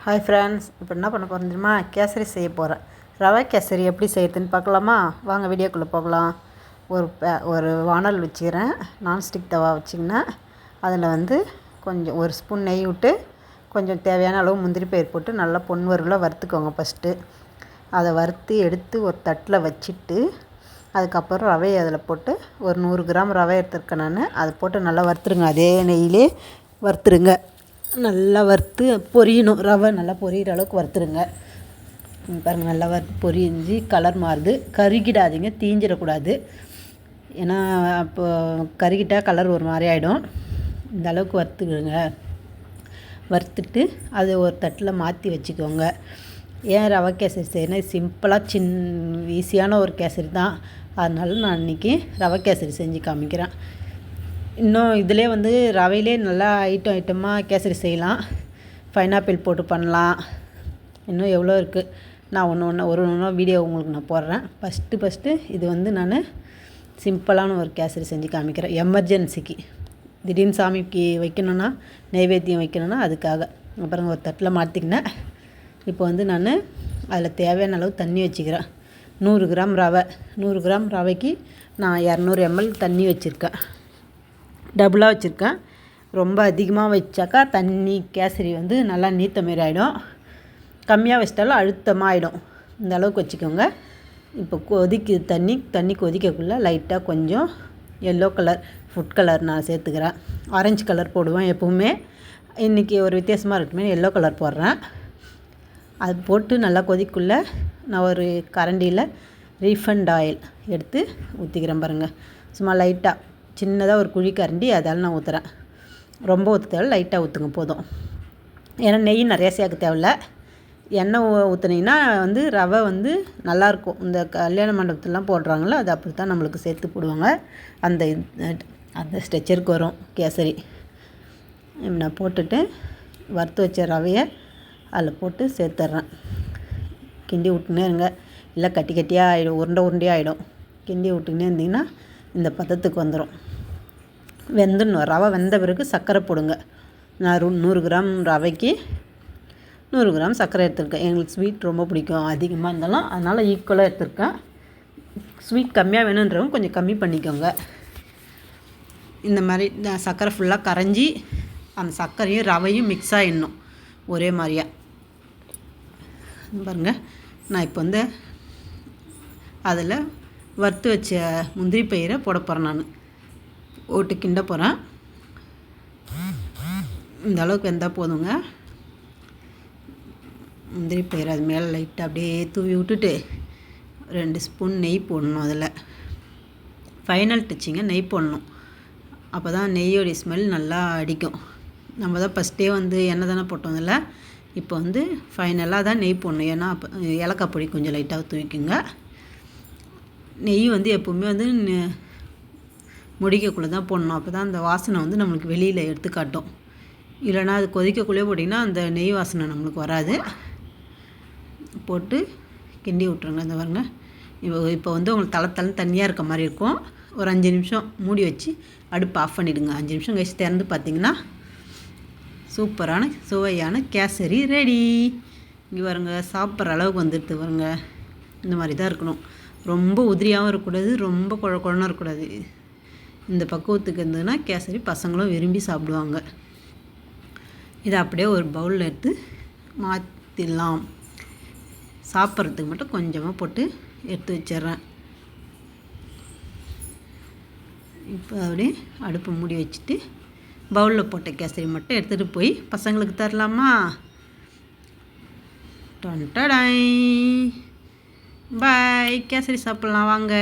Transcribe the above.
Hi friends, இப்போ என்ன பண்ண போகிறேன் தெரியுமா? கேசரி செய்ய போகிறேன். ரவை கேசரி எப்படி செய்யறதுன்னு பார்க்கலாமா? வாங்க வீடியோக்குள்ளே போகலாம். ஒரு வானல் வச்சுக்கிறேன். நான்ஸ்டிக் தவா வச்சிங்கன்னா அதில் கொஞ்சம் ஒரு ஸ்பூன் நெய் விட்டு கொஞ்சம் தேவையான அளவு முந்திரி பயிர் போட்டு நல்லா பொன்வரலாக வறுத்துக்கோங்க. ஃபஸ்ட்டு அதை வறுத்து எடுத்து ஒரு தட்டில் வச்சுட்டு அதுக்கப்புறம் ரவையை அதில் போட்டு ஒரு 100 கிராம் ரவை எடுத்துருக்கேன் நான். அதை போட்டு நல்லா வறுத்துருங்க. அதே நெய்யிலே வறுத்துருங்க. நல்லா வறுத்து பொரியணும். ரவை நல்லா பொரியிற அளவுக்கு வறுத்துருங்க. பாருங்கள், நல்லா வறுத்து பொரிஞ்சு கலர் மாறுது. கருகிடாதீங்க, தீஞ்சிடக்கூடாது. ஏன்னா அப்போ கருகிட்டால் கலர் ஒரு மாதிரி ஆகிடும். இந்த அளவுக்கு வறுத்துக்கிடுங்க. வறுத்துட்டு அதை ஒரு தட்டில் மாற்றி வச்சுக்கோங்க. ஏன் ரவை கேசரி செய்யணும்? சிம்பிளாக ஈஸியான ஒரு கேசரி தான். அதனால நான் இன்றைக்கி ரவை கேசரி செஞ்சு காமிக்கிறேன். இன்னும் இதிலே ரவையிலே நல்லா ஐட்டமாக கேசரி செய்யலாம். பைனாப்பிள் போட்டு பண்ணலாம். இன்னும் எவ்வளோ இருக்குது. நான் ஒன்று வீடியோ உங்களுக்கு நான் போடுறேன். ஃபஸ்ட்டு இது நான் சிம்பிளான ஒரு கேசரி செஞ்சு காமிக்கிறேன். எமர்ஜென்சிக்கு திடீர்னு சாமிக்கு வைக்கணுன்னா, நைவேத்தியம் வைக்கணுன்னா அதுக்காக. அப்புறம் ஒரு தட்டில் மாற்றிக்கினேன். இப்போ நான் அதில் தேவையான அளவு தண்ணி வச்சுக்கிறேன். 100 கிராம் ரவை. 100 கிராம் ரவைக்கு நான் 200 ml தண்ணி வச்சுருக்கேன். டபுளாக வச்சுருக்கேன். ரொம்ப அதிகமாக வச்சாக்கா தண்ணி கேசரி நல்லா நீத்த மாரி ஆகிடும். கம்மியாக வச்சிட்டாலும் அழுத்தமாக ஆகிடும். இந்த அளவுக்கு வச்சுக்கோங்க. இப்போ தண்ணி கொதிக்கக்குள்ளே லைட்டாக கொஞ்சம் எல்லோ கலர் ஃபுட் கலர் நான் சேர்த்துக்கிறேன். ஆரஞ்சு கலர் போடுவேன் எப்போவுமே. இன்றைக்கி ஒரு வித்தியாசமாக இருக்குமே எல்லோ கலர் போடுறேன். அது போட்டு நல்லா கொதிக்குள்ளே நான் ஒரு கரண்டியில் ரீஃபண்ட் ஆயில் எடுத்து ஊற்றிக்கிறேன். பாருங்கள், சும்மா லைட்டாக சின்னதாக ஒரு குழி கரண்டி அதால் நான் ஊற்றுறேன். ரொம்ப ஊற்ற தேவை, லைட்டாக ஊற்றுங்க போதும். ஏன்னா நெய் நிறையா சேர்க்க தேவையில்ல. எண்ணெய் ஊற்றுனீங்கன்னா ரவை நல்லாயிருக்கும். இந்த கல்யாண மண்டபத்துலலாம் போடுறாங்களோ அது அப்படி தான் நம்மளுக்கு சேர்த்து போடுவாங்க. அந்த ஸ்ட்ரெச்சருக்கு வரும் கேசரி. நான் போட்டுட்டு வறுத்து வச்ச ரவையை அதில் போட்டு சேர்த்துட்றேன். கிண்டி விட்டுனே இருங்க, இல்லை கட்டி கட்டியாக ஆகிடும், உருண்டையாக ஆகிடும். கிண்டி விட்டுக்கினே இருந்தீங்கன்னா இந்த பதத்துக்கு வந்துடும். வெந்துடணும். ரவை வெந்த பிறகு சர்க்கரை போடுங்க. நான் 100 கிராம் ரவைக்கு 100 கிராம் சர்க்கரை எடுத்துருக்கேன். எங்களுக்கு ஸ்வீட் ரொம்ப பிடிக்கும் அதிகமாக இருந்தாலும், அதனால் ஈக்குவலாக எடுத்துருக்கேன். ஸ்வீட் கம்மியாக வேணுன்றவங்க கொஞ்சம் கம்மி பண்ணிக்கோங்க. இந்த மாதிரி சர்க்கரை ஃபுல்லாக கரைஞ்சி அந்த சர்க்கரையும் ரவையும் மிக்ஸ் ஆகிடணும் ஒரே மாதிரியாக. பாருங்கள், நான் இப்போ அதில் வறுத்து வச்ச முந்திரி பயிரை போட போகிறேன். நான் ஓட்டு கிண்ட போகிறேன். இந்த அளவுக்கு வெந்தால் போதுங்க. முந்திரி பயிர் அது மேலே லைட்டாக அப்படியே தூவி விட்டுட்டு 2 ஸ்பூன் நெய் போடணும். அதில் ஃபைனல் டச்சிங்க நெய் போடணும். அப்போ தான் நெய்யோடைய ஸ்மெல் நல்லா அடிக்கும். நம்ம தான் ஃபஸ்ட்டே எண்ணெய் தானே போட்டோம் அதில். இப்போ ஃபைனலாக தான் நெய் போடணும். ஏன்னா அப்போ ஏலக்காய் பொடி கொஞ்சம் லைட்டாக தூவிக்குங்க. நெய் எப்போவுமே முடிக்கக்குள்ளே தான் போடணும். அப்போ தான் அந்த வாசனை நம்மளுக்கு வெளியில் எடுத்து காட்டும். இல்லைனா அது கொதிக்கக்குள்ளே போட்டிங்கன்னா அந்த நெய் வாசனை நம்மளுக்கு வராது. போட்டு கிண்டி விட்ருங்க. இந்த பாருங்க, இப்போ உங்களுக்கு தலை தண்ணியாக இருக்க மாதிரி இருக்கும். ஒரு 5 நிமிஷம் மூடி வச்சு அடுப்பு ஆஃப் பண்ணிவிடுங்க. 5 நிமிஷம் கழிச்சு திறந்து பார்த்திங்கன்னா சூப்பரான சுவையான கேசரி ரெடி. இங்கே பாருங்க, சாப்பிட்ற அளவுக்கு வந்துடுது பாருங்க. இந்த மாதிரி தான் இருக்கணும். ரொம்ப உதிரியாகவும் இருக்கக்கூடாது, ரொம்ப குழன்னு இருக்கக்கூடாது. இந்த பக்குவத்துக்கு இருந்ததுன்னா கேசரி பசங்களும் விரும்பி சாப்பிடுவாங்க. இதை அப்படியே ஒரு பவுலில் எடுத்து மாற்றிடலாம். சாப்பிட்றதுக்கு மட்டும் கொஞ்சமாக போட்டு எடுத்து வச்சிட்றேன். இப்போ அப்படியே அடுப்பு மூடி வச்சுட்டு பவுலில் போட்ட கேசரி மட்டும் எடுத்துகிட்டு போய் பசங்களுக்கு தரலாமா? டொன்டடாய் பாய். கேசரி சாப்பிட்லாம் வாங்க.